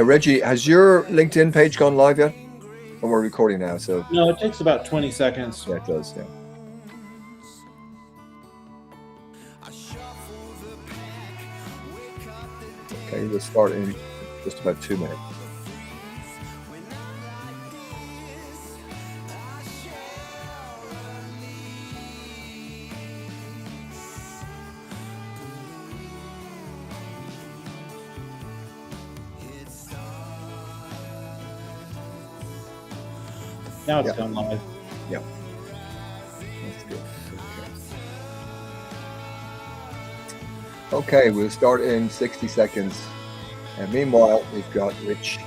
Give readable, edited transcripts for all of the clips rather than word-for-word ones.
Reggie, has your LinkedIn page gone live yet? And we're recording now, so No, it takes about 20 seconds. yeah, it does. Yeah. Okay, we'll start in just about 2 minutes. Now it's gone live. Yeah. That's good. Okay, we'll start in 60 seconds. And meanwhile, we've got Rich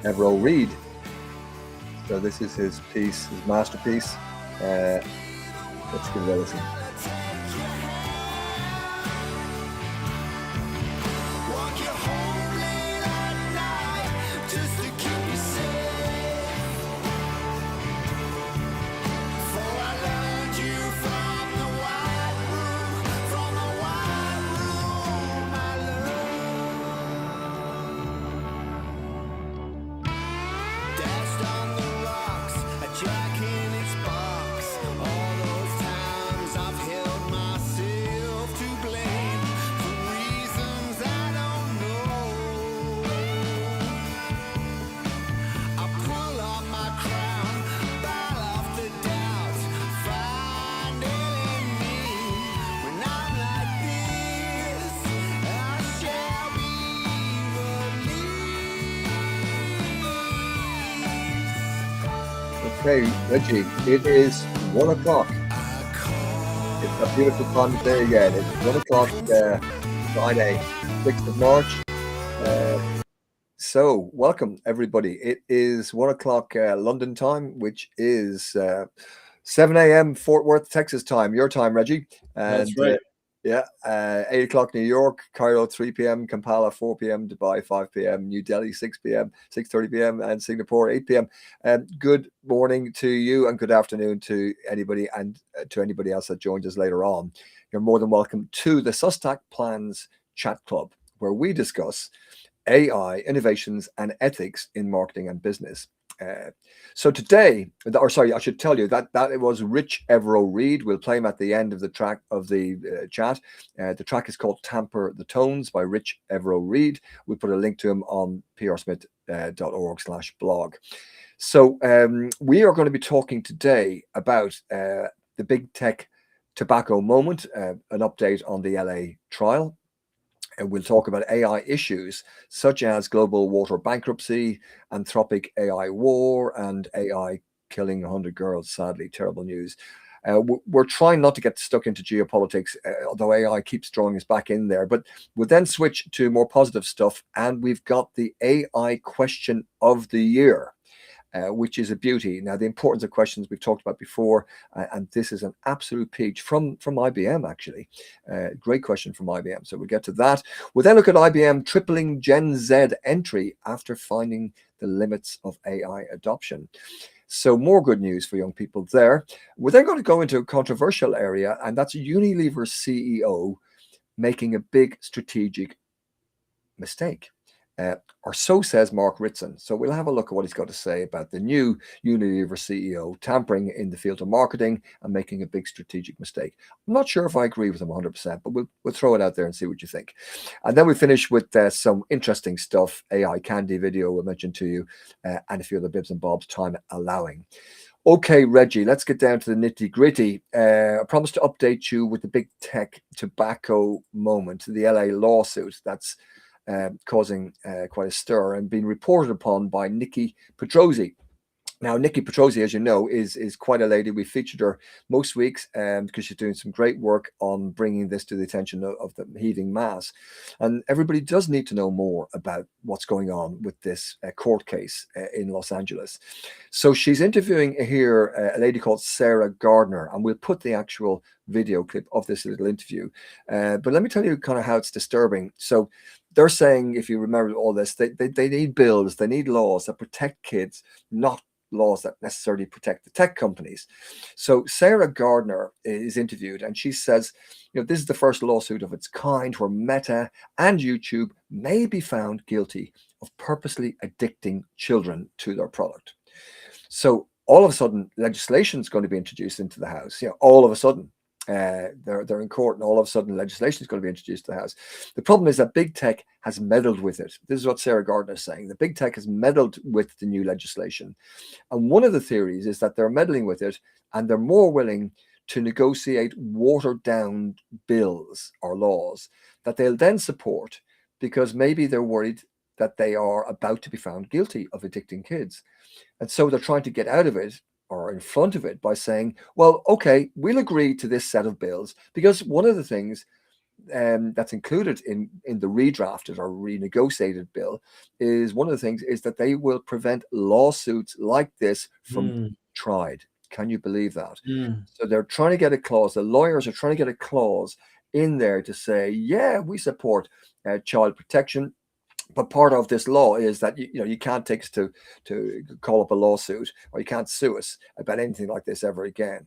Evero-Reed. So this is his piece, his masterpiece. Let's give it a listen. Okay, Reggie, it is 1 o'clock. It's a beautiful time of day again. It's 1 o'clock, Friday, 6th of March. So, welcome everybody. It is 1 o'clock London time, which is 7 a.m. Fort Worth, Texas time. Your time, Reggie. And, That's right. 8 o'clock New York, Cairo 3 p.m., Kampala 4 p.m., Dubai 5 p.m., New Delhi 6 p.m., 6:30 p.m., and Singapore 8 p.m. Good morning to you and good afternoon to anybody and to anybody else that joins us later on. You're more than welcome to the Sustac Plans Chat Club, where we discuss AI, innovations, and ethics in marketing and business. So today, or sorry, I should tell you that it was Rich Evero-Reed. We'll play him at the end of the track of the chat. The track is called Tamper the Tones by Rich Evero-Reed. We'll put a link to him on prsmith.org/blog. So we are going to be talking today about the big tech tobacco moment, an update on the LA trial. And we'll talk about AI issues such as global water bankruptcy, Anthropic AI war, and AI killing 100 girls. Sadly, terrible news. We're trying not to get stuck into geopolitics, although AI keeps drawing us back in there. But we'll then switch to more positive stuff. And we've got the AI question of the year. Which is a beauty. Now, the importance of questions we've talked about before, and this is an absolute peach from IBM, actually. Great question from IBM. So we'll get to that. We'll then look at IBM tripling Gen Z entry after finding the limits of AI adoption. So more good news for young people there. We're then going to go into a controversial area, and that's Unilever CEO making a big strategic mistake. Or so says Mark Ritson. So we'll have a look at what he's got to say about the new Unilever CEO tampering in the field of marketing and making a big strategic mistake. I'm not sure if I agree with him 100%, but we'll throw it out there and see what you think. And then we finish with some interesting stuff, AI Candy video we'll mention to you, and a few other bibs and bobs, time allowing. Okay, Reggie, let's get down to the nitty gritty. I promised to update you with the big tech tobacco moment, the LA lawsuit that's causing quite a stir and being reported upon by Nikki Petrozzi. Now, Nikki Petrozzi, as you know, is quite a lady. We featured her most weeks because she's doing some great work on bringing this to the attention of the heaving mass. And everybody does need to know more about what's going on with this court case in Los Angeles. So she's interviewing here a lady called Sarah Gardner, and we'll put the actual video clip of this little interview. But let me tell you kind of how it's disturbing. So they're saying, if you remember all this, they need bills, they need laws that protect kids, not laws that necessarily protect the tech companies. So Sarah Gardner is interviewed, and she says, this is the first lawsuit of its kind where Meta and YouTube may be found guilty of purposely addicting children to their product. So all of a sudden, legislation is going to be introduced into the House. All of a sudden, they're in court, and all of a sudden, legislation is going to be introduced to the House. The problem is that big tech has meddled with it. This is what Sarah Gardner is saying. The big tech has meddled with the new legislation, and one of the theories is that they're meddling with it, and they're more willing to negotiate watered down bills or laws that they'll then support because maybe they're worried that they are about to be found guilty of addicting kids. And so they're trying to get out of it or in front of it by saying, well, okay, we'll agree to this set of bills, because one of the things that's included in the redrafted or renegotiated bill is one of the things is that they will prevent lawsuits like this from being tried. Can you believe that? So they're trying to get a clause. The lawyers are trying to get a clause in there to say, yeah, we support child protection. But part of this law is that you can't take us to call up a lawsuit, or you can't sue us about anything like this ever again.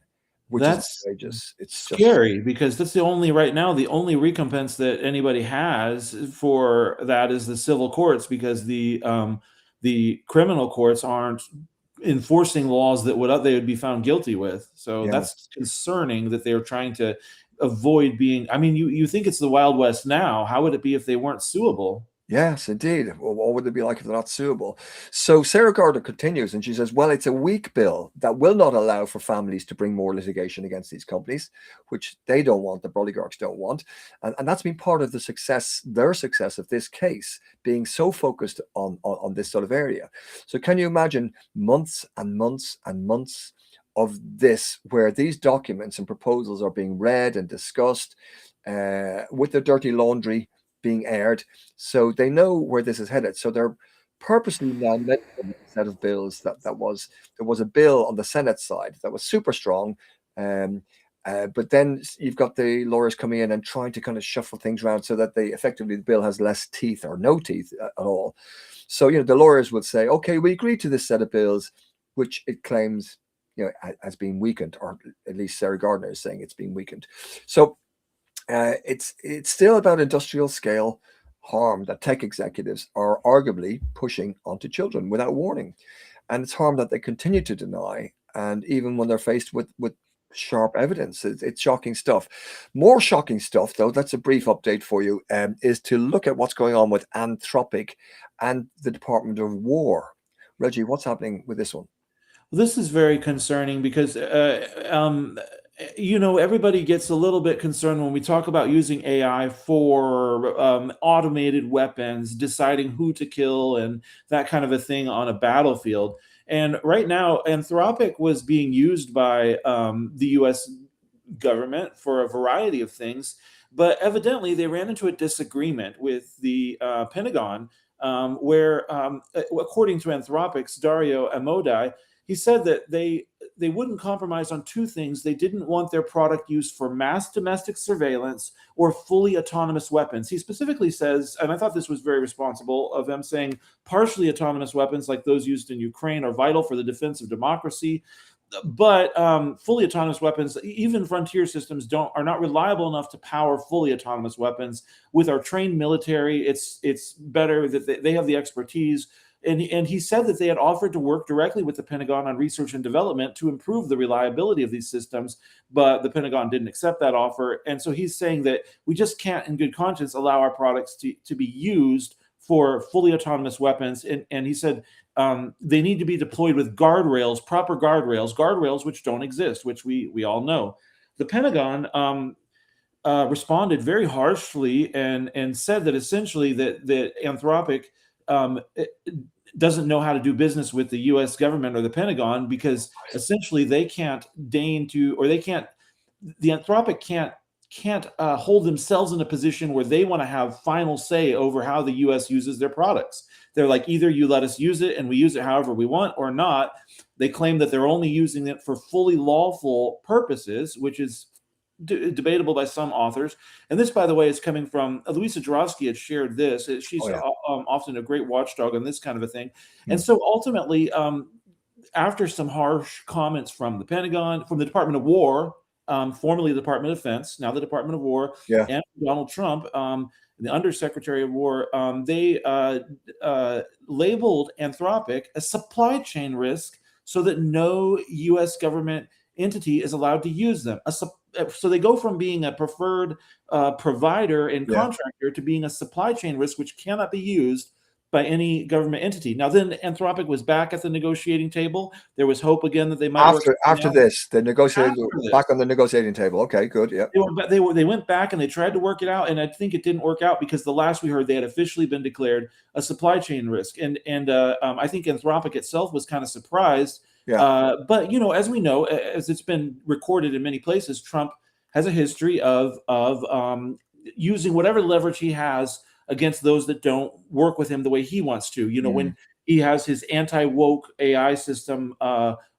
Which That's is outrageous. It's scary, because that's the only recompense that anybody has for that is the civil courts, because the criminal courts aren't enforcing laws that they would be found guilty with. So that's concerning that they're trying to avoid being. I mean, you think it's the Wild West now. How would it be if they weren't suable? Yes, indeed. Well, what would it be like if they're not suable? So Sarah Gardner continues, and she says, well, it's a weak bill that will not allow for families to bring more litigation against these companies, which they don't want, the oligarchs don't want. And that's been part of their success of this case, being so focused on this sort of area. So can you imagine months and months and months of this, where these documents and proposals are being read and discussed with the dirty laundry being aired, so they know where this is headed. So they're purposely now making a set of bills there was a bill on the Senate side that was super strong, but then you've got the lawyers coming in and trying to kind of shuffle things around so that the bill has less teeth or no teeth at all. So the lawyers would say, okay, we agree to this set of bills, which it claims has been weakened, or at least Sarah Gardner is saying it's been weakened. So it's still about industrial scale harm that tech executives are arguably pushing onto children without warning, and it's harm that they continue to deny. And even when they're faced with sharp evidence, it's shocking stuff. More shocking stuff, though, that's a brief update for you, is to look at what's going on with Anthropic and the Department of War. Reggie, what's happening with this one? This is very concerning, because everybody gets a little bit concerned when we talk about using AI for automated weapons, deciding who to kill and that kind of a thing on a battlefield. And right now, Anthropic was being used by the US government for a variety of things, but evidently they ran into a disagreement with the Pentagon, where, according to Anthropic's Dario Amodei, he said that they wouldn't compromise on two things. They didn't want their product used for mass domestic surveillance or fully autonomous weapons. He specifically says, and I thought this was very responsible of them, saying partially autonomous weapons like those used in Ukraine are vital for the defense of democracy, but fully autonomous weapons, even frontier systems, are not reliable enough to power fully autonomous weapons. With our trained military, it's better that they have the expertise. And he said that they had offered to work directly with the Pentagon on research and development to improve the reliability of these systems, but the Pentagon didn't accept that offer. And so he's saying that we just can't, in good conscience, allow our products to be used for fully autonomous weapons. And he said they need to be deployed with guardrails, proper guardrails which don't exist, which we all know. The Pentagon responded very harshly and said that essentially that Anthropic doesn't know how to do business with the U.S. government or the Pentagon, because essentially they can't deign to, or they can't, the Anthropic can't hold themselves in a position where they want to have final say over how the U.S. uses their products. They're like, either you let us use it and we use it however we want, or not. They claim that they're only using it for fully lawful purposes, which is debatable by some authors. And this, by the way, is coming from Louisa Jarofsky had shared this. She's often a great watchdog on this kind of a thing. And so ultimately, after some harsh comments from the Pentagon, from the Department of War, formerly the Department of Defense, now the Department of War, Yeah. and Donald Trump, the Undersecretary of War, they labeled Anthropic a supply chain risk so that no U.S. government entity is allowed to use them. So they go from being a preferred provider and Yeah. contractor to being a supply chain risk, which cannot be used by any government entity. Now, then Anthropic was back at the negotiating table. There was hope again that they might work After out. this, the negotiating After this, back on the negotiating table. Okay, good. Yeah. they went back and they tried to work it out, and I think it didn't work out because the last we heard, they had officially been declared a supply chain risk, and I think Anthropic itself was kind of surprised. Yeah. But as we know, as it's been recorded in many places, Trump has a history of using whatever leverage he has against those that don't work with him the way he wants to. When he has his anti-woke AI system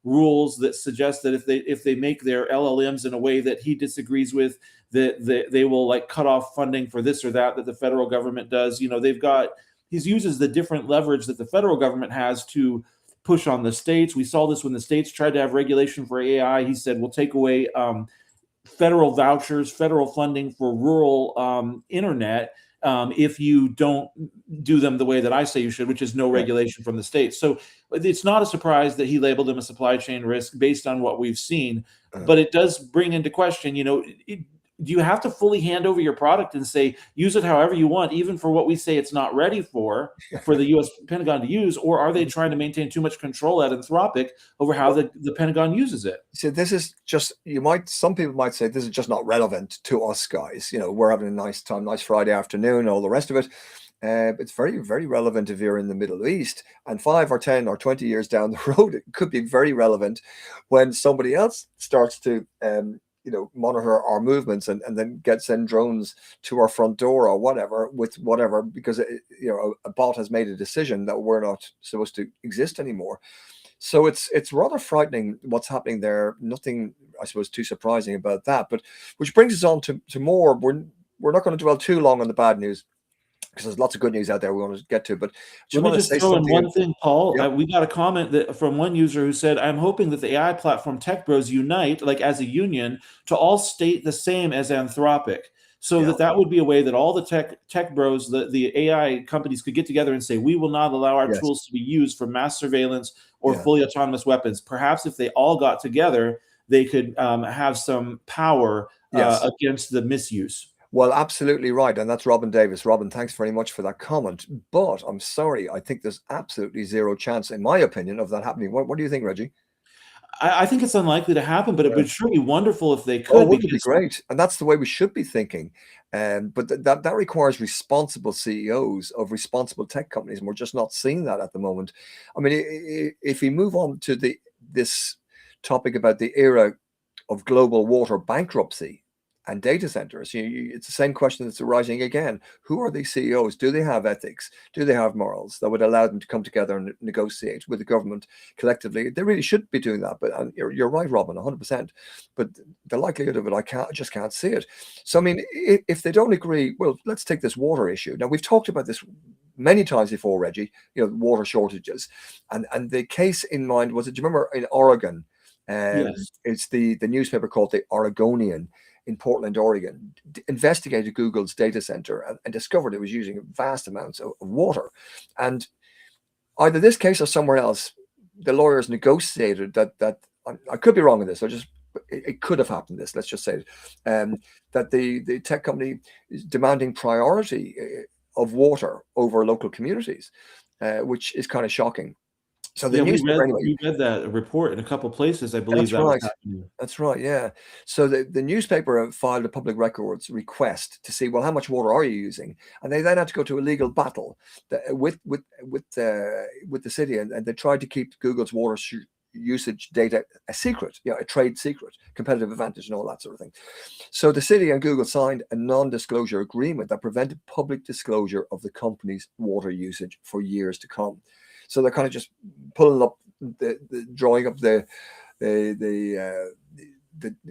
rules that suggest that if they make their LLMs in a way that he disagrees with, that they will like cut off funding for this or that the federal government does. He uses the different leverage that the federal government has to push on the states. We saw this when the states tried to have regulation for AI. He said, we'll take away federal vouchers, federal funding for rural internet if you don't do them the way that I say you should, which is no regulation from the states. So it's not a surprise that he labeled him a supply chain risk based on what we've seen, but it does bring into question, do you have to fully hand over your product and say, use it however you want, even for what we say it's not ready for the U.S. Pentagon to use? Or are they trying to maintain too much control at Anthropic over how the Pentagon uses it? So this is just, some people might say this is just not relevant to us guys. We're having a nice time, nice Friday afternoon, all the rest of it. It's very, very relevant if you're in the Middle East, and 5 or 10 or 20 years down the road, it could be very relevant when somebody else starts to monitor our movements and then send drones to our front door or whatever because a bot has made a decision that we're not supposed to exist anymore. So it's rather frightening what's happening there. Nothing, I suppose, too surprising about that. But which brings us on to more. We're not going to dwell too long on the bad news, because there's lots of good news out there we want to get to. But let me just throw in one thing, Paul. Yep. We got a comment from one user who said, I'm hoping that the AI platform Tech Bros unite, like as a union, to all state the same as Anthropic. So that would be a way that all the tech bros, the AI companies, could get together and say, we will not allow our tools to be used for mass surveillance or fully autonomous weapons. Perhaps if they all got together, they could have some power against the misuse. Well, absolutely right. And that's Robin Davis. Robin, thanks very much for that comment. But I'm sorry, I think there's absolutely zero chance, in my opinion, of that happening. What do you think, Reggie? I think it's unlikely to happen, but it would sure be wonderful if they could. Oh, it would be great. And that's the way we should be thinking. But that requires responsible CEOs of responsible tech companies. And we're just not seeing that at the moment. I mean, if we move on to this topic about the era of global water bankruptcy and data centers, it's the same question that's arising again. Who are these CEOs? Do they have ethics? Do they have morals that would allow them to come together and negotiate with the government collectively? They really should be doing that. But you're right, Robin, 100%. But the likelihood of it, I just can't see it. So, I mean, if they don't agree, well, let's take this water issue. Now, we've talked about this many times before, Reggie, water shortages. And the case in mind was, do you remember in Oregon? Yes. It's the newspaper called the Oregonian in Portland, Oregon, investigated Google's data center and discovered it was using vast amounts of water. And either this case or somewhere else, the lawyers negotiated that I could be wrong in this. It could have happened. Let's just say that the tech company is demanding priority of water over local communities, which is kind of shocking. So we read that report in a couple places, I believe. That's right. That's right. Yeah. So the newspaper filed a public records request to see, well, how much water are you using? And they then had to go to a legal battle with the city, and they tried to keep Google's water usage data a secret, a trade secret, competitive advantage, and all that sort of thing. So the city and Google signed a non-disclosure agreement that prevented public disclosure of the company's water usage for years to come. So they're kind of just pulling up, drawing up the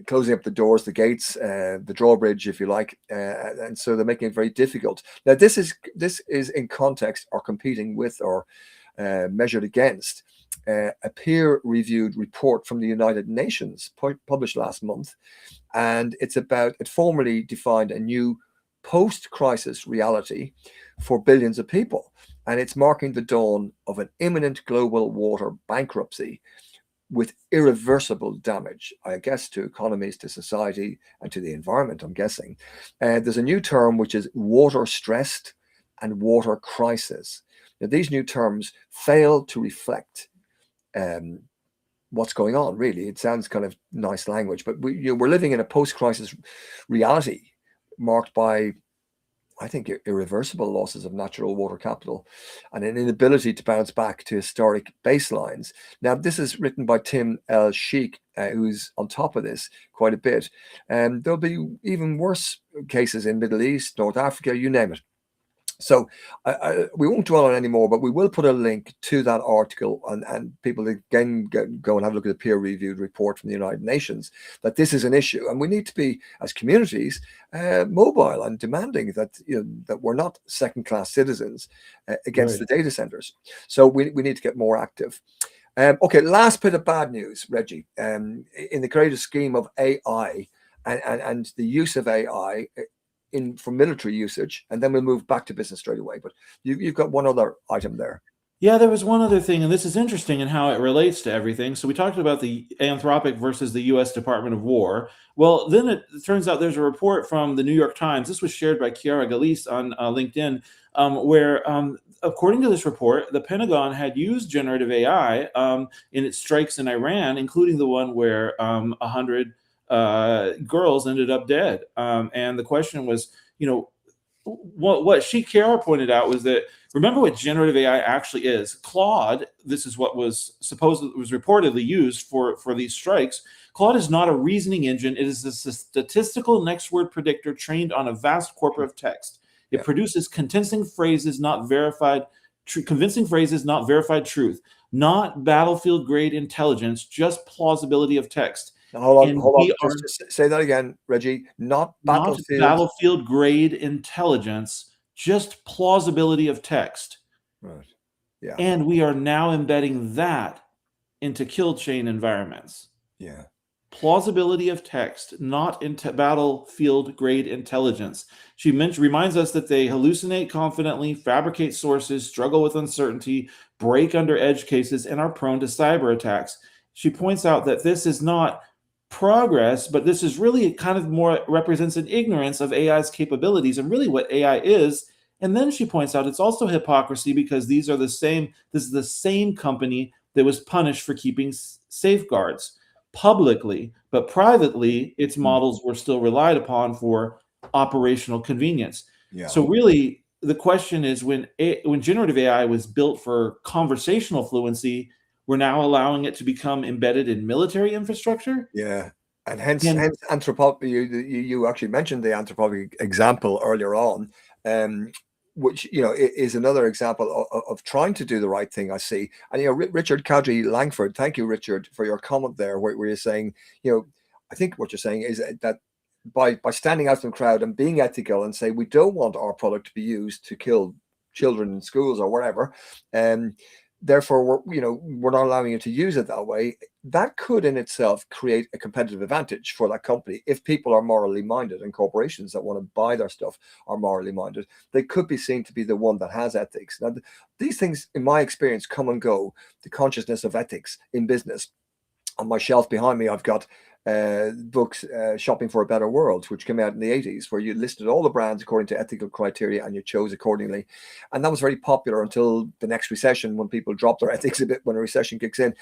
closing up the doors, the gates, the drawbridge, if you like, and so they're making it very difficult. Now, this is in context or competing with or measured against a peer-reviewed report from the United Nations published last month, and it formally defined a new post-crisis reality for billions of people, and it's marking the dawn of an imminent global water bankruptcy with irreversible damage, I guess, to economies, to society, and to the environment, I'm guessing. There's a new term, which is water stressed and water crisis. Now, these new terms fail to reflect what's going on, really. It sounds kind of nice language, but we're living in a post-crisis reality marked by, I think, irreversible losses of natural water capital and an inability to bounce back to historic baselines. Now, this is written by Tim El-Sheikh, who's on top of this quite a bit. There'll be even worse cases in Middle East, North Africa, you name it. So we won't dwell on it anymore, but we will put a link to that article, and people again go and have a look at the peer-reviewed report from the United Nations, that this is an issue, and we need to be, as communities, mobile and demanding that that we're not second-class citizens against the data centers. So we need to get more active. Okay, last bit of bad news, Reggie. In the greater scheme of AI and the use of AI for military usage, and then we'll move back to business straight away. But you've got one other item there. Yeah, there was one other thing, and this is interesting in how it relates to everything. So we talked about the Anthropic versus the U.S. Department of War. Well, then it turns out there's a report from the New York Times. This was shared by Chiara Gallese on LinkedIn, where according to this report, the Pentagon had used generative AI in its strikes in Iran, including the one where 100 girls ended up dead. And the question was, what Chiara pointed out was that, remember what generative AI actually is. Claude, this is what was reportedly used for these strikes. Claude is not a reasoning engine. It is a statistical next word predictor trained on a vast corpus of text. It produces convincing phrases, not verified truth, not battlefield grade intelligence, just plausibility of text. Now, hold on. Just say that again, Reggie. Not battlefield grade intelligence, just plausibility of text. Right. Yeah. And we are now embedding that into kill chain environments. Yeah. Plausibility of text, not into battlefield grade intelligence. She reminds us that they hallucinate confidently, fabricate sources, struggle with uncertainty, break under edge cases, and are prone to cyber attacks. She points out that this is not progress, but this is really kind of more represents an ignorance of AI's capabilities and really what AI is. And then she points out it's also hypocrisy because this is the same company that was punished for keeping safeguards publicly, but privately its models were still relied upon for operational convenience. Yeah. So really the question is, when generative AI was built for conversational fluency, we're now allowing it to become embedded in military infrastructure. Yeah, and hence Anthropic. You actually mentioned the Anthropic example earlier on, which is another example of trying to do the right thing. I see, and Richard Kadri Langford. Thank you, Richard, for your comment there, where you're saying, I think what you're saying is that by standing out from the crowd and being ethical and say we don't want our product to be used to kill children in schools or whatever, therefore we're not allowing you to use it that way. That could in itself create a competitive advantage for that company. If people are morally minded and corporations that want to buy their stuff are morally minded, they could be seen to be the one that has ethics. Now, these things, in my experience, come and go. The consciousness of ethics in business. On my shelf behind me, I've got books, Shopping for a Better World, which came out in the 80s, where you listed all the brands according to ethical criteria and you chose accordingly. And that was very popular until the next recession, when people drop their ethics a bit when a recession kicks in.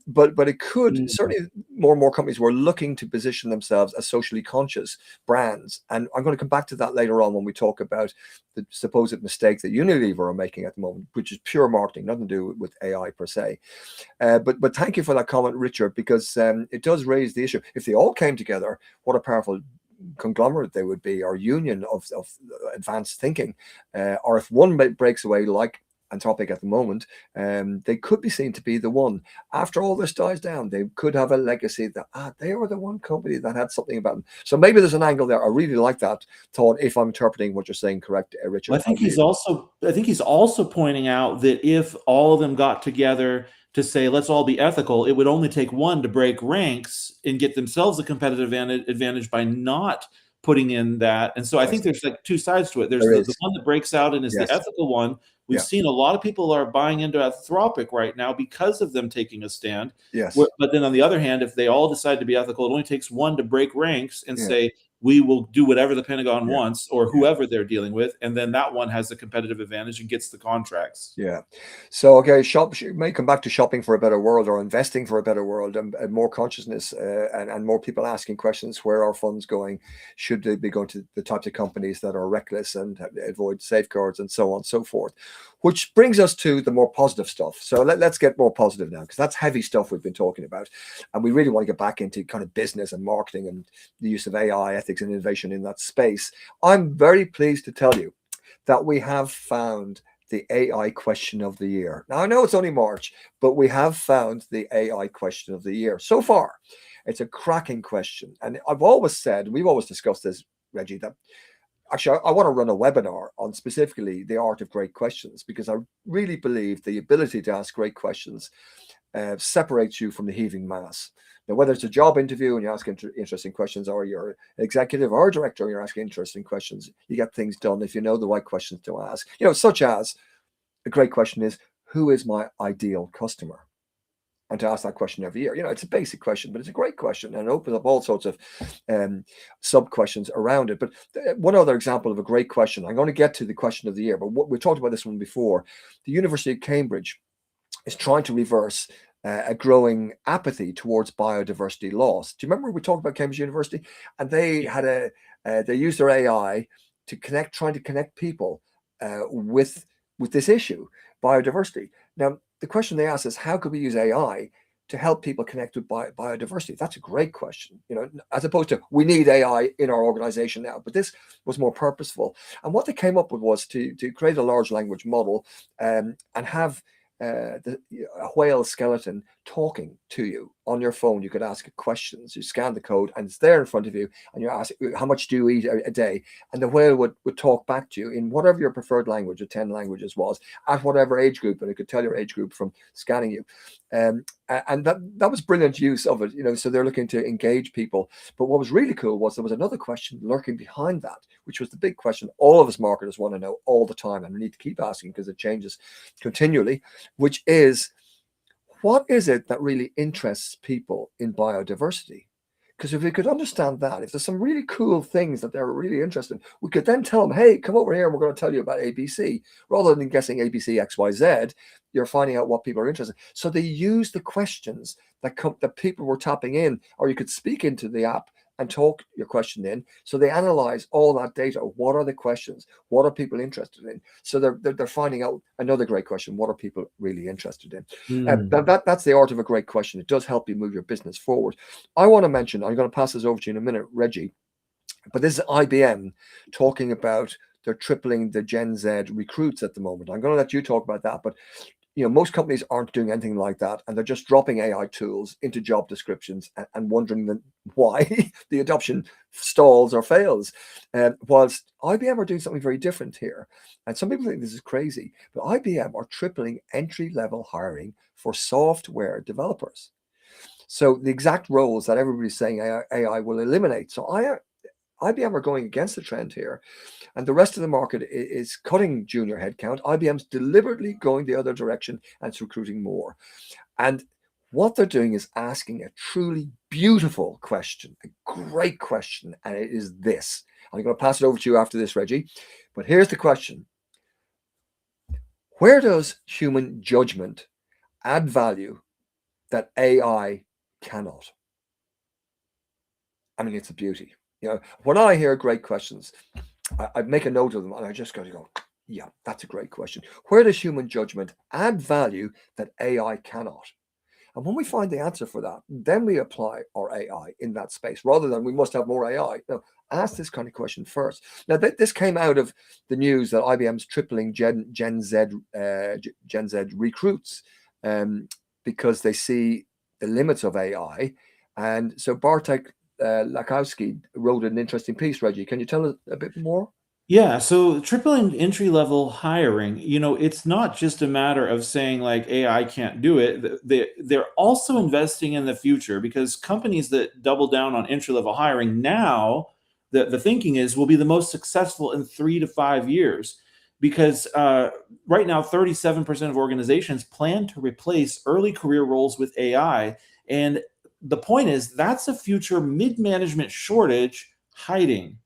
But it could, certainly more and more companies were looking to position themselves as socially conscious brands. And I'm going to come back to that later on when we talk about the supposed mistake that Unilever are making at the moment, which is pure marketing, nothing to do with AI per se. But thank you for that comment, Richard, because it does raise the issue. If they all came together, what a powerful conglomerate they would be, or union of advanced thinking. Or if one breaks away, like Anthropic at the moment, they could be seen to be the one. After all this dies down, they could have a legacy that they were the one company that had something about them. So maybe there's an angle there. I really like that thought, if I'm interpreting what you're saying correct, Richard. Well, I think he's also pointing out that if all of them got together to say, let's all be ethical. It would only take one to break ranks and get themselves a competitive advantage by not putting in that. And so I think there's like two sides to it. There's There the is. one that breaks out and is the Yes. ethical one. We've Yeah. seen a lot of people are buying into Anthropic right now because of them taking a stand. Yes. But then on the other hand, if they all decide to be ethical, it only takes one to break ranks and Yeah. say, we will do whatever the Pentagon Yeah. wants, or whoever they're dealing with, and then that one has the competitive advantage and gets the contracts. Yeah. So, okay, may come back to shopping for a better world or investing for a better world, and more consciousness, and more people asking questions: where are funds going? Should they be going to the types of companies that are reckless and avoid safeguards and so on and so forth? Which brings us to the more positive stuff. So let's get more positive now, because that's heavy stuff we've been talking about, and we really want to get back into kind of business and marketing and the use of AI, ethics, and innovation in that space. I'm very pleased to tell you that we have found the AI question of the year. Now, I know it's only March, but we have found the AI question of the year so far. It's a cracking question. And I've always said, we've always discussed this, Reggie, that actually I want to run a webinar on specifically the art of great questions, because I really believe the ability to ask great questions separates you from the heaving mass. Now, whether it's a job interview and you're asking interesting questions, or you're an executive or a director and you're asking interesting questions, you get things done if you know the right questions to ask. Such as a great question is, who is my ideal customer? And to ask that question every year. It's a basic question, but it's a great question, and it opens up all sorts of sub questions around it. But one other example of a great question, I'm going to get to the question of the year, but we talked about this one before. The University of Cambridge is trying to reverse a growing apathy towards biodiversity loss. Do you remember we talked about Cambridge University? And they had they used their AI to trying to connect people with this issue, biodiversity. Now, the question they asked is, how could we use AI to help people connect with biodiversity? That's a great question, as opposed to, we need AI in our organization now. But this was more purposeful. And what they came up with was to create a large language model and have a whale skeleton talking to you on your phone. You could ask it questions, you scan the code, and it's there in front of you, and you're asking, how much do you eat a day? And the whale would talk back to you in whatever your preferred language of 10 languages was, at whatever age group, and it could tell your age group from scanning you. And that was brilliant use of it, so they're looking to engage people. But what was really cool was there was another question lurking behind that, which was the big question all of us marketers want to know all the time, and we need to keep asking because it changes continually, which is, what is it that really interests people in biodiversity? Because if we could understand that, if there's some really cool things that they're really interested in, we could then tell them, hey, come over here and we're going to tell you about ABC. Rather than guessing ABC, XYZ, you're finding out what people are interested in. So they use the questions that people were tapping in, or you could speak into the app and talk your question in. So they analyze all that data. What are the questions? What are people interested in? So they're finding out another great question. What are people really interested in? That's the art of a great question. It does help you move your business forward. I want to mention, I'm going to pass this over to you in a minute, Reggie, but this is IBM talking about they're tripling the Gen Z recruits at the moment. I'm going to let you talk about that, but most companies aren't doing anything like that, and they're just dropping AI tools into job descriptions and wondering why the adoption stalls or fails. Whilst IBM are doing something very different here, and some people think this is crazy, but IBM are tripling entry-level hiring for software developers. So the exact roles that everybody's saying AI will eliminate. So IBM are going against the trend here, and the rest of the market is cutting junior headcount. IBM's deliberately going the other direction, and it's recruiting more. And what they're doing is asking a truly beautiful question, a great question, and it is this. I'm going to pass it over to you after this, Reggie. But here's the question. Where does human judgment add value that AI cannot? I mean, it's a beauty. When I hear great questions, I make a note of them, and I just got to go, yeah, that's a great question. Where does human judgment add value that AI cannot? And when we find the answer for that, then we apply our AI in that space, rather than we must have more AI. Now, ask this kind of question first. Now, this came out of the news that IBM's tripling Gen Z recruits because they see the limits of AI. And so Bartek Lakowski wrote an interesting piece. Reggie, can you tell us a bit more? Yeah, so tripling entry level hiring, it's not just a matter of saying like AI can't do it. They're also investing in the future because companies that double down on entry level hiring now, the thinking is will be the most successful in 3 to 5 years. Because right now, 37% of organizations plan to replace early career roles with AI. And the point is that's a future mid management shortage hiding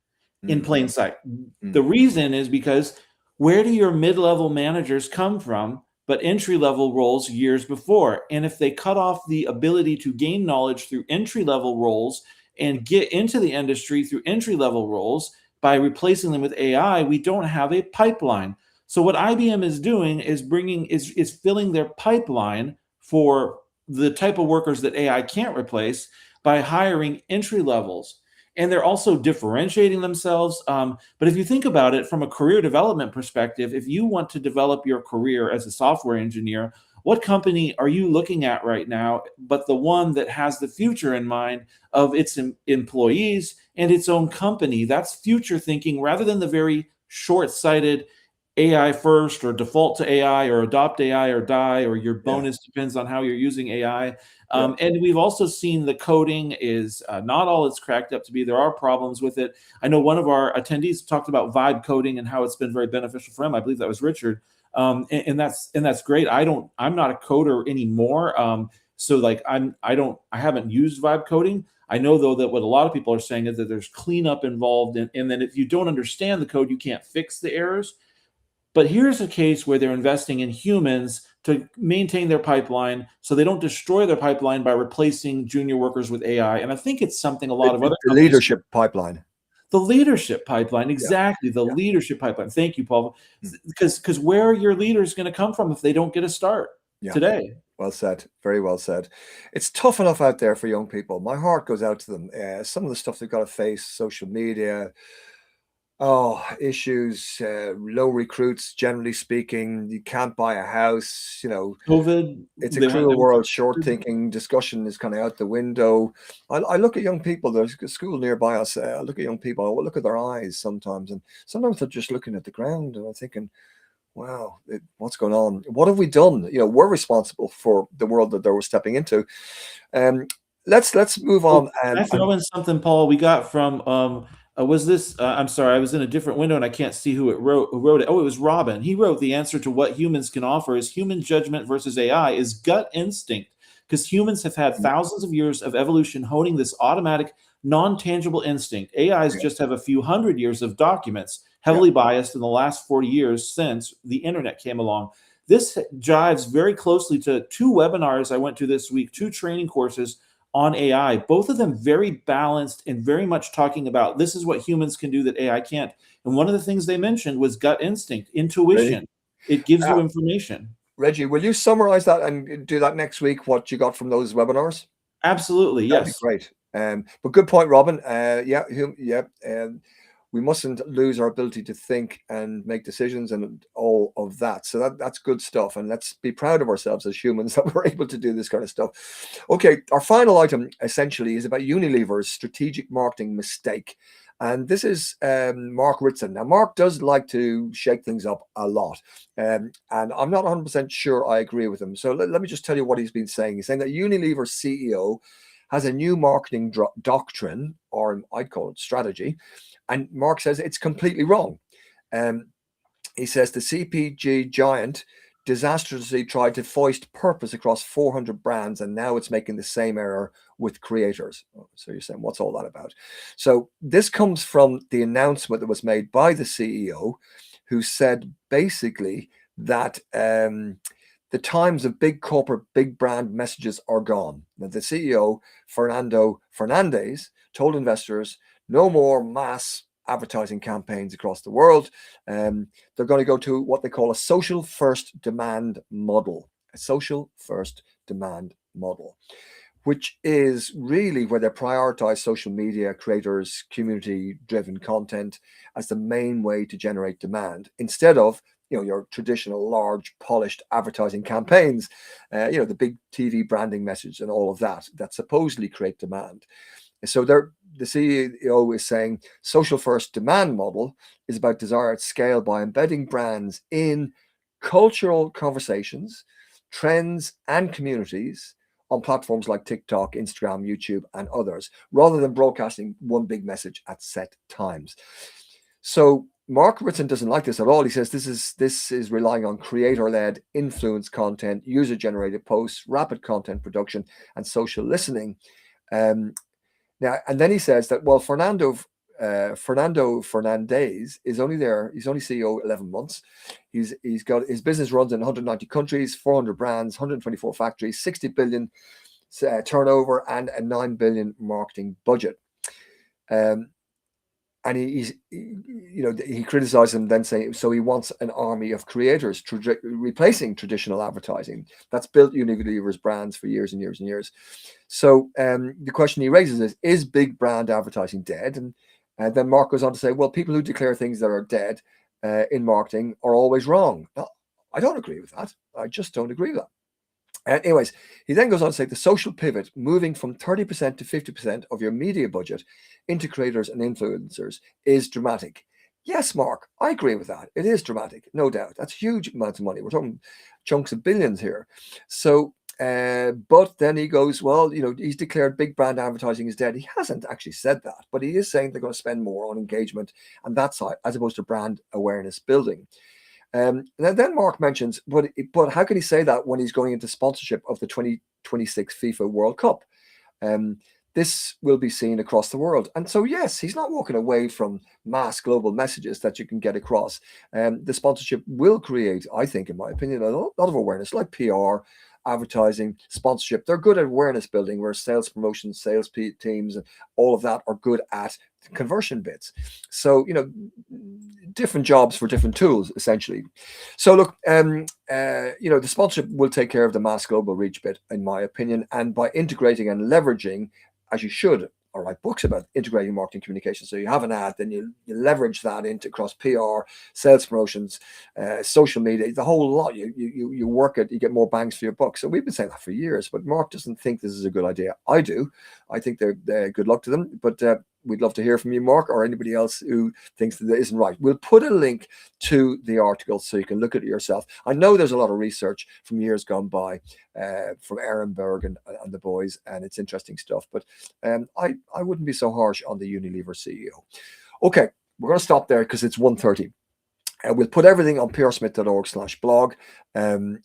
in Mm, plain sight. The mm, reason is because where do your mid-level managers come from but entry-level roles years before? And if they cut off the ability to gain knowledge through entry-level roles and get into the industry through entry-level roles by replacing them with AI, we don't have a pipeline. So what IBM is doing is is filling their pipeline for the type of workers that AI can't replace by hiring entry levels, and they're also differentiating themselves. But if you think about it from a career development perspective, if you want to develop your career as a software engineer, what company are you looking at right now but the one that has the future in mind of its employees and its own company? That's future thinking rather than the very short sighted AI first or default to AI or adopt AI or die or your yeah, bonus depends on how you're using AI. yeah. And we've also seen the coding is not all it's cracked up to be. There are problems with it. I know one of our attendees talked about vibe coding and how it's been very beneficial for him. I believe that was Richard, and that's great. I'm not a coder anymore, so like I haven't used vibe coding. I know though that what a lot of people are saying is that there's cleanup involved, and then if you don't understand the code, you can't fix the errors. But here's a case where they're investing in humans to maintain their pipeline so they don't destroy their pipeline by replacing junior workers with AI. And I think it's something a The, lot of the, other the companies, leadership pipeline. the leadership pipeline, Yeah, exactly, the yeah, leadership pipeline. Thank you, Paul. mm, Because where are your leaders going to come from if they don't get a start yeah. today? Well said. Very well said. It's tough enough out there for young people. My heart goes out to them. Some of the stuff they've got to face, social media, oh, issues, low recruits, generally speaking. You can't buy a house. COVID, It's a they cruel were world. Short thinking discussion is kind of out the window. I look at young people. There's a school nearby us. I look at young people. I look at their eyes sometimes, and sometimes they're just looking at the ground, and I'm thinking, wow, what's going on? What have we done? We're responsible for the world that they were stepping into. Um, let's move Oh, on. can I And throw in something, Paul? We got from was this I'm sorry, I was in a different window and I can't see who wrote it. Oh, it was Robin. He wrote the answer to what humans can offer is human judgment versus AI is gut instinct. Because humans have had thousands of years of evolution honing this automatic, non-tangible instinct. AIs yeah, just have a few hundred years of documents, yeah, heavily biased in the last 40 years since the internet came along. This jives very closely to two webinars I went to this week, two training courses on AI, both of them very balanced and very much talking about this is what humans can do that AI can't. And one of the things they mentioned was gut instinct, ready? intuition. It gives Uh, you information. Reggie, will you summarize that and do that next week? What you got from those webinars? Absolutely, That'd be yes. great. But good point, Robin. Yeah, yeah. We mustn't lose our ability to think and make decisions and all of that. So that's good stuff. And let's be proud of ourselves as humans that we're able to do this kind of stuff. Okay, our final item essentially is about Unilever's strategic marketing mistake. And this is Mark Ritson. Now, Mark does like to shake things up a lot. And I'm not 100% sure I agree with him. So let me just tell you what he's been saying. He's saying that Unilever's CEO has a new marketing doctrine, or I'd call it strategy. And Mark says it's completely wrong. Um, he says the CPG giant disastrously tried to foist purpose across 400 brands, and now it's making the same error with creators. So you're saying, what's all that about? So this comes from the announcement that was made by the CEO, who said basically that the times of big corporate, big brand messages are gone. Now, the CEO, Fernando Fernandez, told investors no more mass advertising campaigns across the world. They're going to go to what they call a social first demand model, a social first demand model, which is really where they prioritize social media creators, community driven content as the main way to generate demand instead of your traditional large polished advertising campaigns, the big TV branding message and all of that supposedly create demand. So the CEO is saying social first demand model is about desire at scale by embedding brands in cultural conversations, trends, and communities on platforms like TikTok, Instagram, YouTube, and others, rather than broadcasting one big message at set times. So Mark Ritson doesn't like this at all. He says this is relying on creator-led influence content, user-generated posts, rapid content production, and social listening. Now, and then he says that, well, Fernando Fernandez is only there. He's only CEO 11 months. He's got his business runs in 190 countries, 400 brands, 124 factories, 60 billion turnover, and a 9 billion marketing budget. And he criticized him, then saying, so he wants an army of creators replacing traditional advertising that's built Unilever's brands for years and years and years. So the question he raises is big brand advertising dead? And then Mark goes on to say, well, people who declare things that are dead in marketing are always wrong. No, I don't agree with that. I just don't agree with that. Anyways, he then goes on to say the social pivot, moving from 30% to 50% of your media budget into creators and influencers, is dramatic. Yes, Mark, I agree with that. It is dramatic, no doubt. That's huge amounts of money. We're talking chunks of billions here. So, but then he goes, well, he's declared big brand advertising is dead. He hasn't actually said that, but he is saying they're going to spend more on engagement and that side, as opposed to brand awareness building. Then Mark mentions, but how can he say that when he's going into sponsorship of the 2026 FIFA World Cup? This will be seen across the world. And so, yes, he's not walking away from mass global messages that you can get across. The sponsorship will create, I think, in my opinion, a lot of awareness, like PR, advertising, sponsorship. They're good at awareness building, where sales promotion, sales teams, and all of that are good at conversion bits. So, different jobs for different tools, essentially. So look, the sponsorship will take care of the mass global reach bit, in my opinion, and by integrating and leveraging, as you should, or write books about integrating marketing communication. So you have an ad, then you leverage that into across PR, sales promotions, social media, the whole lot. You work it, you get more bangs for your buck. So we've been saying that for years, but Mark doesn't think this is a good idea. I do. I think they're good luck to them, but we'd love to hear from you, Mark, or anybody else who thinks that isn't right. We'll put a link to the article so you can look at it yourself. I know there's a lot of research from years gone by from Ehrenberg and the boys, and it's interesting stuff. But I wouldn't be so harsh on the Unilever CEO. Okay, we're going to stop there because it's 1:30. We'll put everything on prsmith.org/blog.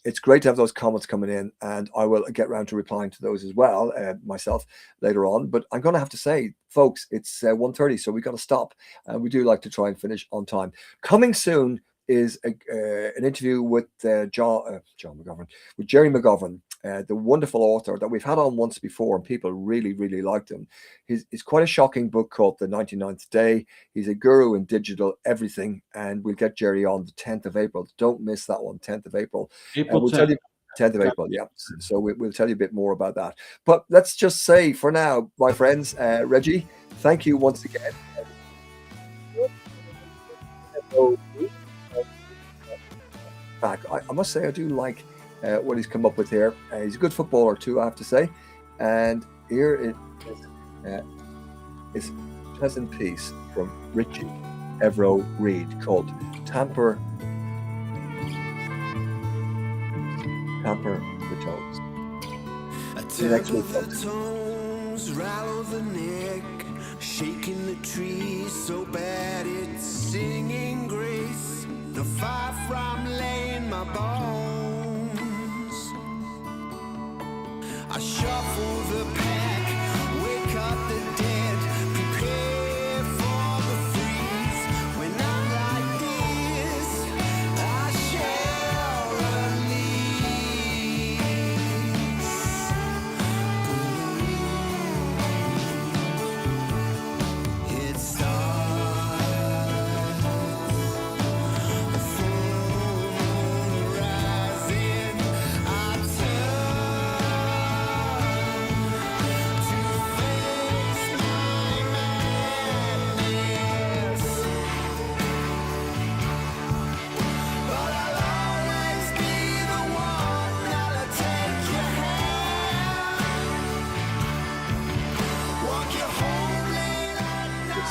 It's great to have those comments coming in, and I will get around to replying to those as well myself later on. But I'm going to have to say, folks, it's 1:30, so we've got to stop. We do like to try and finish on time. Coming soon is an interview with John McGovern, with Jerry McGovern, the wonderful author that we've had on once before, and people really, really liked him. It's quite a shocking book called The 99th Day. He's a guru in digital everything, and we'll get Jerry on the 10th of April. Don't miss that one, 10th of April. April we'll 10th. tell you 10th of April, yeah. So we'll tell you a bit more about that. But let's just say for now, my friends, Reggie, thank you once again. I must say I do like what he's come up with here. He's a good footballer too, I have to say. And here it is Pleasant Piece from Richie Evero Reed called Tamper the Tones. See you next week, folks. Rattle the neck, shaking the trees so bad it's singing grace. No far from laying my bones. I shuffle the pack, wake up the dead, prepare for the freeze. When I'm like this, I shall release. It starts.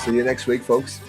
See you next week, folks.